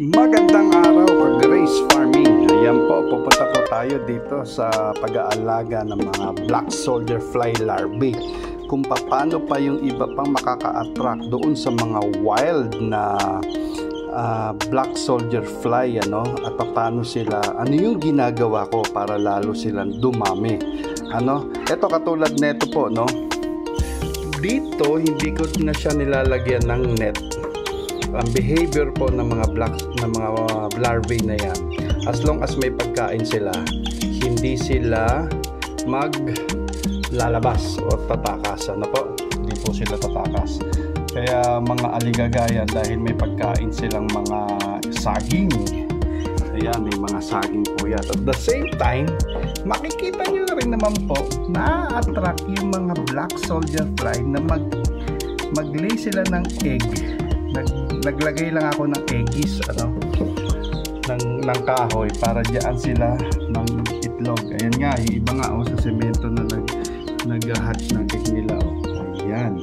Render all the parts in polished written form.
Magandang araw ka-Grace Farming. Ayan po, pupunta po tayo dito sa pag-aalaga ng mga black soldier fly larvae. Kung paano pa yung iba pang makaka-attract doon sa mga wild na black soldier fly, ano, at paano sila, ano yung ginagawa ko para lalo silang dumami. Ano, ito katulad nito po, no. Dito hindi ko na siya nilalagyan ng net. Ang behavior po ng mga larvae na yan, as long as may pagkain sila, hindi sila maglalabas o tatakas. Ano po? Hindi po sila tatakas. Kaya mga aligagayan, dahil may pagkain silang mga saging, ayan, may mga saging po yan. At the same time, makikita nyo na rin naman po na-attract yung mga black soldier fly na mag-lay sila ng egg. Naglagay lang ako ng eggs, ano, ng kahoy para diyan sila ng itlog. Ayan nga, yung iba nga sa semento na nag-hatch ng egg nila. Ayan.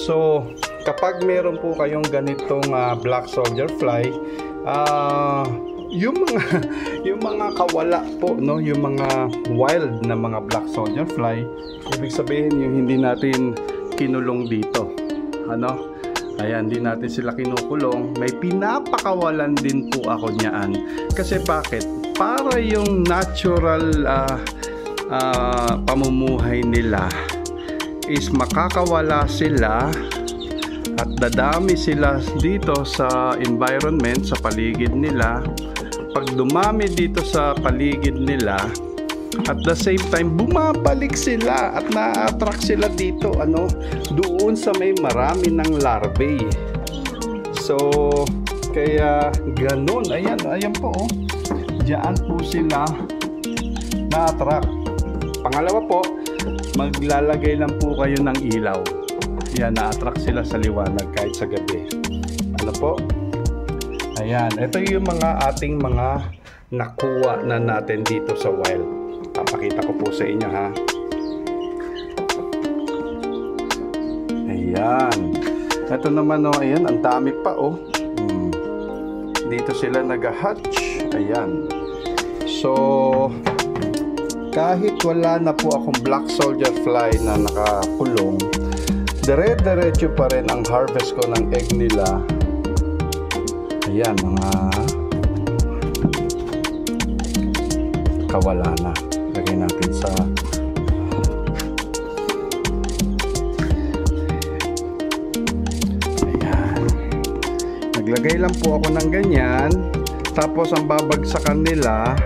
So, kapag meron po kayong ganitong black soldier fly, yung mga kawala po, no, yung mga wild na mga black soldier fly, ibig sabihin yung hindi natin kinulong dito, ano. Ayan, hindi natin sila kinukulong. May pinapakawalan din po ako niyaan. Kasi bakit? Para yung natural pamumuhay nila is makakawala sila at dadami sila dito sa environment, sa paligid nila. Pag dumami dito sa paligid nila, at the same time bumabalik sila at na-attract sila dito, ano, doon sa may marami ng larvae. So kaya ganun. Ayan po, oh. Diyan po sila na-attract. Pangalawa po, maglalagay lang po kayo ng ilaw. Yan, na-attract sila sa liwanag kahit sa gabi. Ano po? Ayan, ito yung mga ating mga nakuha na natin dito sa wild. Papakita ko po sa inyo, ha. Ayan. Ito naman, oh, ayan, ang dami pa, oh. Dito sila nag-hatch. Ayan. So, kahit wala na po akong black soldier fly na nakakulong, dire-diretso pa rin ang harvest ko ng egg nila. Ayan, mga kawala na. Lagay natin sa ayan. Naglagay lang po ako ng ganyan. Tapos ang babagsakan nila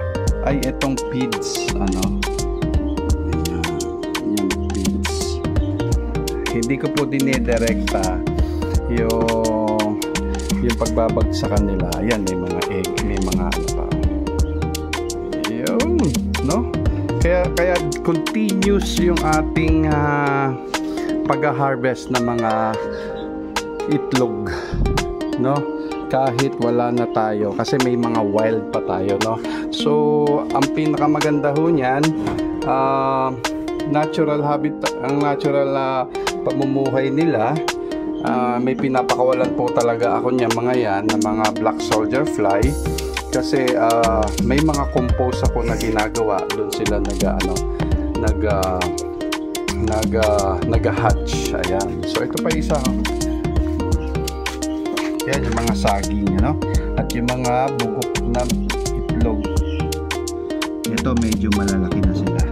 ay itong feeds, ano. Ayan, yung feeds. Hindi ko po dinidirekta yung pagbabagsakan nila. Ayan, may mga egg, may mga ano pa. Ayun, no? Kaya continuous yung ating pag-harvest ng mga itlog, no? Kahit wala na tayo, kasi may mga wild pa tayo, no? So ang pinakamaganda ho niyan, natural habitat, ang natural pamumuhay nila. May pinapakawalan po talaga ako niya mga yan, na mga black soldier fly. Kasi may mga compose ako na ginagawa, doon sila nag-hatch. Ayan. So ito pa isa. Yan yung mga saging, ano? At yung mga bugok na itlog. Ito medyo malalaki na sila.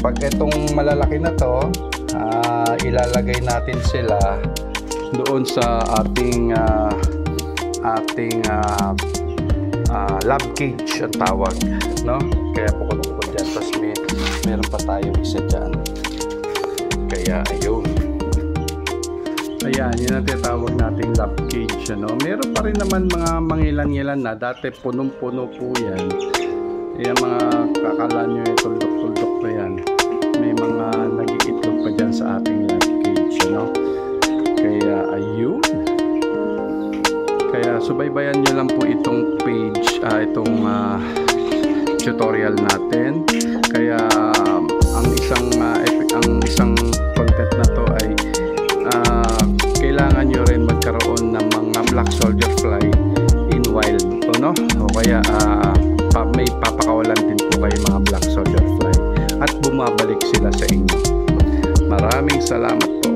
Pag itong malalaki na to, ilalagay natin sila doon sa ating lab cage ang tawag, no? Kaya pukod-pukod dyan. Tapos meron pa tayong isa dyan. Kaya ayun. Ayan, yun ang tinatawag nating lab cage, ano? Meron pa rin naman mga mangilan-ngilan na. Dati punong-puno po yan. Ayan, mga kakala nyo, tuldok-tuldok na yan. May mga nag-iitlog pa dyan sa ating lab cage, ano? Kaya ayun. Kaya subaybayan nyo lang po itong page, itong tutorial natin. Kaya ang isang content na to ay kailangan nyo rin magkaroon ng mga black soldier fly Kaya may papakawalan din po kayo mga black soldier fly at bumabalik sila sa inyo. Maraming salamat po.